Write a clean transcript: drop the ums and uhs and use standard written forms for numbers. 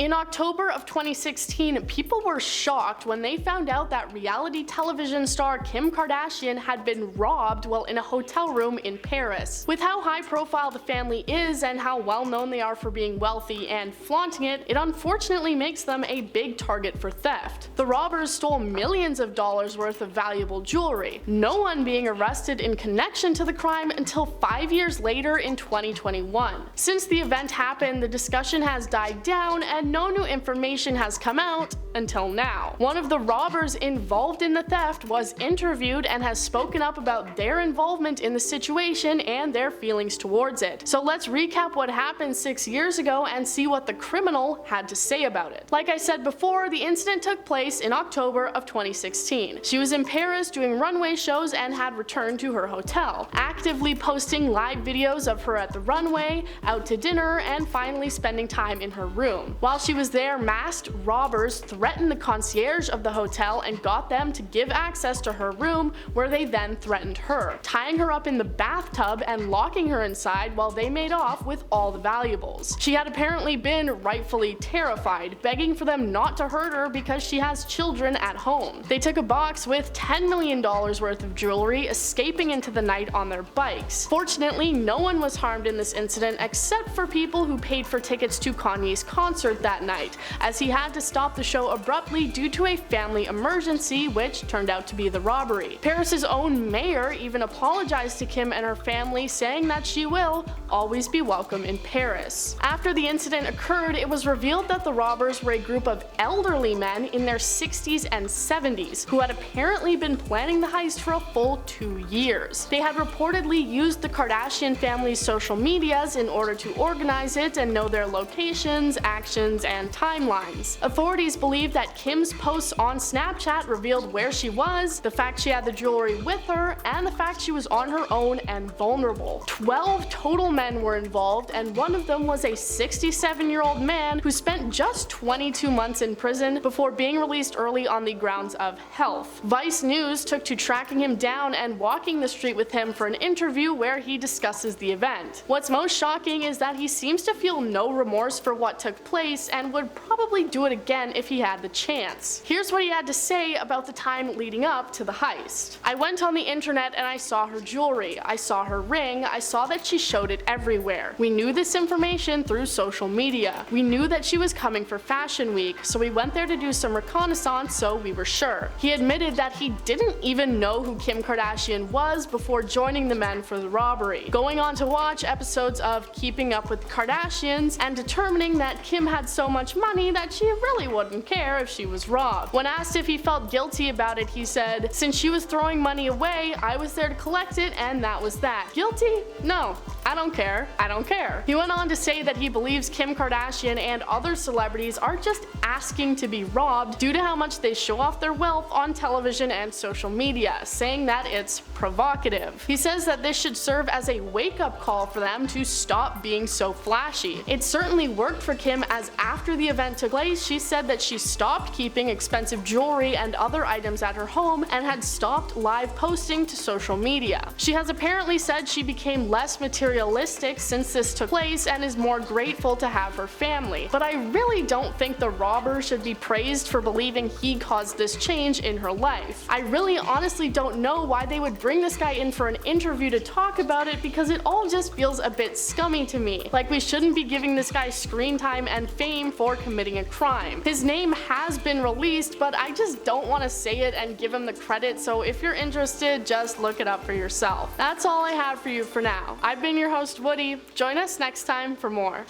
In October of 2016, people were shocked when they found out that reality television star Kim Kardashian had been robbed while in a hotel room in Paris. With how high profile the family is and how well known they are for being wealthy and flaunting it, it unfortunately makes them a big target for theft. The robbers stole millions of dollars worth of valuable jewelry, no one being arrested in connection to the crime until 5 years later in 2021. Since the event happened, the discussion has died down and no new information has come out until now. One of the robbers involved in the theft was interviewed and has spoken up about their involvement in the situation and their feelings towards it. So let's recap what happened 6 years ago and see what the criminal had to say about it. Like I said before, the incident took place in October of 2016. She was in Paris doing runway shows and had returned to her hotel, actively posting live videos of her at the runway, out to dinner, and finally spending time in her room. While she was there, masked robbers threatened the concierge of the hotel and got them to give access to her room, where they then threatened her, tying her up in the bathtub and locking her inside while they made off with all the valuables. She had apparently been rightfully terrified, begging for them not to hurt her because she has children at home. They took a box with $10 million worth of jewelry, escaping into the night on their bikes. Fortunately, no one was harmed in this incident except for people who paid for tickets to Kanye's concert that night, as he had to stop the show abruptly due to a family emergency, which turned out to be the robbery. Paris's own mayor even apologized to Kim and her family, saying that she will always be welcome in Paris. After the incident occurred, it was revealed that the robbers were a group of elderly men in their 60s and 70s who had apparently been planning the heist for a full 2 years. They had reportedly used the Kardashian family's social medias in order to organize it and know their locations, actions, and timelines. Authorities believe that Kim's posts on Snapchat revealed where she was, the fact she had the jewelry with her, and the fact she was on her own and vulnerable. 12 total men were involved, and one of them was a 67-year-old man who spent just 22 months in prison before being released early on the grounds of health. Vice News took to tracking him down and walking the street with him for an interview where he discusses the event. What's most shocking is that he seems to feel no remorse for what took place and would probably do it again if he had the chance. Here's what he had to say about the time leading up to the heist. "I went on the internet and I saw her jewelry. I saw her ring. I saw that she showed it everywhere. We knew this information through social media. We knew that she was coming for Fashion Week, so we went there to do some reconnaissance, so we were sure." He admitted that he didn't even know who Kim Kardashian was before joining the men for the robbery, going on to watch episodes of Keeping Up with the Kardashians and determining that Kim had so much money that she really wouldn't care if she was robbed. When asked if he felt guilty about it, he said, "Since she was throwing money away, I was there to collect it, and that was that. Guilty? No. I don't care. I don't care." He went on to say that he believes Kim Kardashian and other celebrities are just asking to be robbed due to how much they show off their wealth on television and social media, saying that it's provocative. He says that this should serve as a wake-up call for them to stop being so flashy. It certainly worked for Kim, as after the event took place, she said that she stopped keeping expensive jewelry and other items at her home and had stopped live posting to social media. She has apparently said she became less materialistic since this took place and is more grateful to have her family. But I really don't think the robber should be praised for believing he caused this change in her life. I really honestly don't know why they would bring this guy in for an interview to talk about it, because it all just feels a bit scummy to me. Like, we shouldn't be giving this guy screen time and fame for committing a crime. His name has been released, but I just don't want to say it and give him the credit, so if you're interested, just look it up for yourself. That's all I have for you for now. I've been your host, Woody. Join us next time for more.